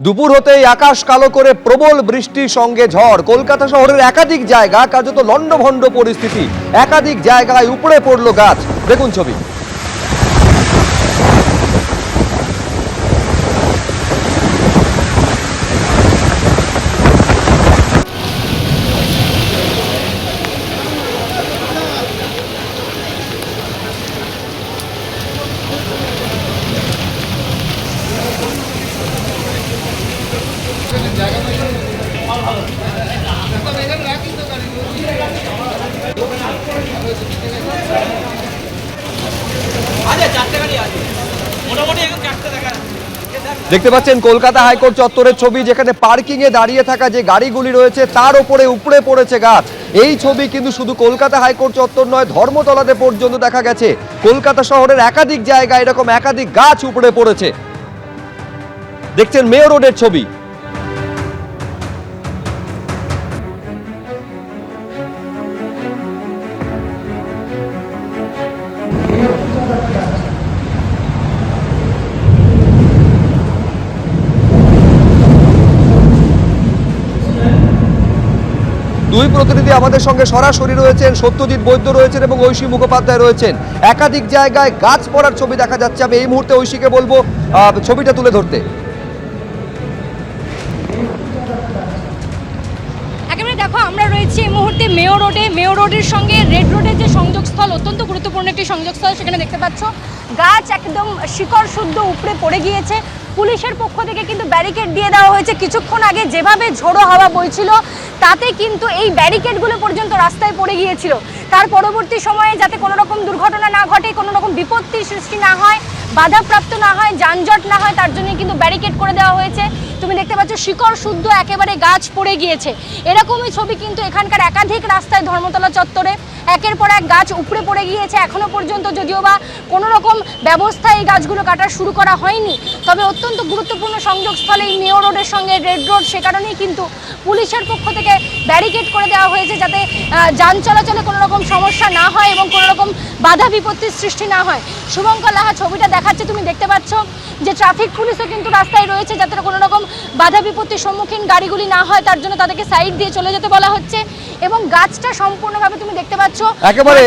দুপুর হতেই আকাশ কালো করে প্রবল বৃষ্টির সঙ্গে ঝড়। কলকাতা শহরের একাধিক জায়গা কার্যত লন্ডভন্ড পরিস্থিতি, একাধিক জায়গায় উপড়ে পড়লো গাছ। দেখুন ছবি। দেখতে পাচ্ছেন কলকাতা হাইকোর্ট চত্বরের ছবি, যেখানে পার্কিং এ দাঁড়িয়ে থাকা যে গাড়িগুলি রয়েছে তার উপরে উপড়ে পড়েছে গাছ। এই ছবি কিন্তু শুধু কলকাতা হাইকোর্ট চত্বর নয়, ধর্মতলাতে পর্যন্ত দেখা গেছে। কলকাতা শহরের একাধিক জায়গায় এরকম একাধিক গাছ উপড়ে পড়েছে। দেখছেন মেয়ো রোডের ছবি। দুই প্রতিনিধি আমাদের সঙ্গে সরাসরি রয়েছেন, সত্যজিৎ বৈদ্য রয়েছেন এবং ঐশী মুখোপাধ্যায় রয়েছেন। একাধিক জায়গায় গাছ পড়ার ছবি দেখা যাচ্ছে। আমি এই মুহূর্তে ঐশীকে বলবো ছবিটা তুলে ধরতে। দেখো, আমরা রয়েছি এই মুহূর্তে মেয়ো রোডে। মেয়ো রোডের সঙ্গে রেড রোডের যে সংযোগস্থল, অত্যন্ত গুরুত্বপূর্ণ একটি সংযোগস্থল, সেখানে দেখতে পাচ্ছ গাছ একদম শিকড় শুদ্ধ উপড়ে পড়ে গিয়েছে। পুলিশের পক্ষ থেকে কিন্তু ব্যারিকেড দিয়ে দেওয়া হয়েছে। কিছুক্ষণ আগে যেভাবে ঝোড়ো হাওয়া বইছিল তাতে কিন্তু এই ব্যারিকেডগুলো পর্যন্ত রাস্তায় পড়ে গিয়েছিল। তার পরবর্তী সময়ে যাতে কোনো রকম দুর্ঘটনা না ঘটে, কোনো রকম বিপত্তির সৃষ্টি না হয়, বাধাপ্রাপ্ত না হয়, যানজট না হয়, তার জন্যই কিন্তু ব্যারিকেড করে দেওয়া হয়েছে। তুমি দেখতে পাচ্ছ শিকড় শুদ্ধ একেবারে গাছ পড়ে গিয়েছে। এরকমই ছবি কিন্তু এখানকার একাধিক রাস্তায় ধর্মতলা চত্বরে একের পর এক গাছ উপড়ে পড়ে গিয়েছে। এখনো পর্যন্ত যদিও বা কোনো রকম ব্যবস্থা এই গাছগুলো কাটা শুরু করা হয়নি, তবে অত্যন্ত গুরুত্বপূর্ণ সংযোগস্থলে এই মেয়ো রোডের সঙ্গে রেড রোড, সে কারণেই কিন্তু পুলিশের পক্ষ থেকে ব্যারিকেড করে দেওয়া হয়েছে যাতে যান চলাচলে কোনো রকম সমস্যা না হয় এবং কোনো রকম বাধা বিপত্তির সৃষ্টি না হয়। শুভঙ্কর লাহা ছবিটা দেখাচ্ছে, তুমি দেখতে পাচ্ছ যে ট্রাফিক পুলিশও কিন্তু রাস্তায় রয়েছে যাতে কোনো রকম বাধা বিপত্তির সম্মুখীন গাড়িগুলি না হয়, তার জন্য তাদেরকে সাইড দিয়ে চলে যেতে বলা হচ্ছে। এবং গাছটা সম্পূর্ণভাবে তুমি দেখতে পাচ্ছ একেবারে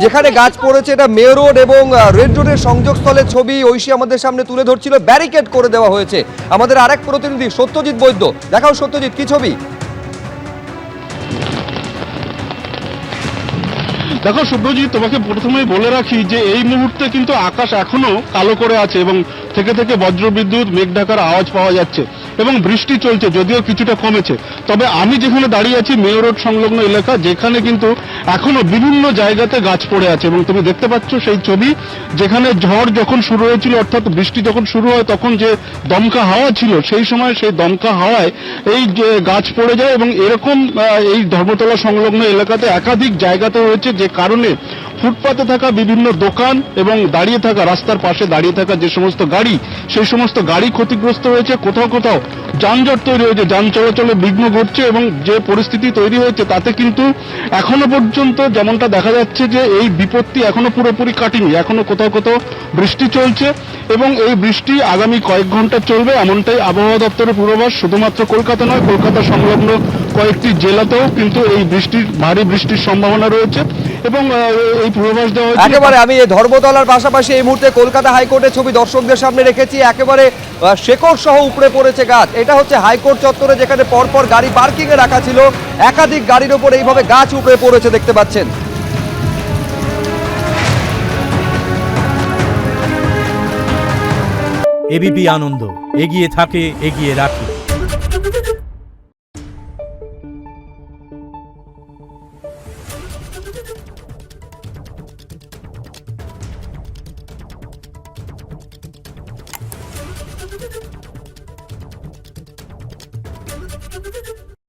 যেখানে গাছ পড়েছে, এটা মেয়ো রোড এবং রেড রোডের সংযোগস্থলের ছবি ঐশী আমাদের সামনে তুলে ধরছিল। ব্যারিকেড করে দেওয়া হয়েছে। আমাদের আরেক প্রতিনিধি সত্যজিৎ বৈদ্য, দেখাও সত্যজিৎ, কি ছবি? দেখো শুভ্রজিৎ, তোমাকে প্রথমেই বলে রাখি যে এই মুহূর্তে কিন্তু আকাশ এখনো কালো করে আছে এবং থেকে থেকে বজ্রবিদ্যুৎ, মেঘ ঢাকার আওয়াজ পাওয়া যাচ্ছে এবং বৃষ্টি চলছে, যদিও কিছুটা কমেছে। তবে আমি যেখানে দাঁড়িয়ে আছি মেয়ো রোড সংলগ্ন এলাকা, যেখানে কিন্তু এখনো বিভিন্ন জায়গাতে গাছ পড়ে আছে এবং তুমি দেখতে পাচ্ছ সেই ছবি, যেখানে ঝড় যখন শুরু হয়েছিল, অর্থাৎ বৃষ্টি যখন শুরু হয় তখন যে দমকা হাওয়া ছিল, সেই সময় সেই দমকা হাওয়ায় এই যে গাছ পড়ে যায় এবং এরকম এই ধর্মতলা সংলগ্ন এলাকাতে একাধিক জায়গাতে হয়েছে, যে কারণে ফুটপাতে থাকা বিভিন্ন দোকান এবং দাঁড়িয়ে থাকা রাস্তার পাশে দাঁড়িয়ে থাকা যে সমস্ত গাড়ি, সেই সমস্ত গাড়ি ক্ষতিগ্রস্ত হয়েছে। কোথাও কোথাও যানজট তৈরি হয়েছে, যান চলাচলে বিঘ্ন ঘটছে এবং যে পরিস্থিতি তৈরি হয়েছে তাতে কিন্তু এখনো পর্যন্ত যেমনটা দেখা যাচ্ছে যে এই বিপত্তি এখনো পুরোপুরি কাটেনি। এখনো কোথাও কোথাও বৃষ্টি চলছে এবং এই বৃষ্টি আগামী কয়েক ঘন্টা চলবে, এমনটাই আবহাওয়া দপ্তরের পূর্বাভাস। শুধুমাত্র কলকাতা নয়, কলকাতা সংলগ্ন কয়েকটি জেলাতেও কিন্তু এই ভারী বৃষ্টির সম্ভাবনা রয়েছে এবং এই পূর্বাভাস দেওয়া হয়েছে। একেবারে আমি এই ধর্মতলার পাশাপাশি এই মুহূর্তে কলকাতা হাইকোর্টের ছবি দর্শকদের সামনে রেখেছি। একেবারে শেকড় সহ উপড়ে পড়েছে গাছ। এটা হচ্ছে হাইকোর্ট চত্বরে, যেখানে পরপর গাড়ি পার্কিং এ রাখা ছিল। একাধিক গাড়ির উপর এইভাবে গাছ উপড়ে পড়েছে, দেখতে পাচ্ছেন। এবিপি আনন্দ, এগিয়ে থাকে, এগিয়ে রাখে।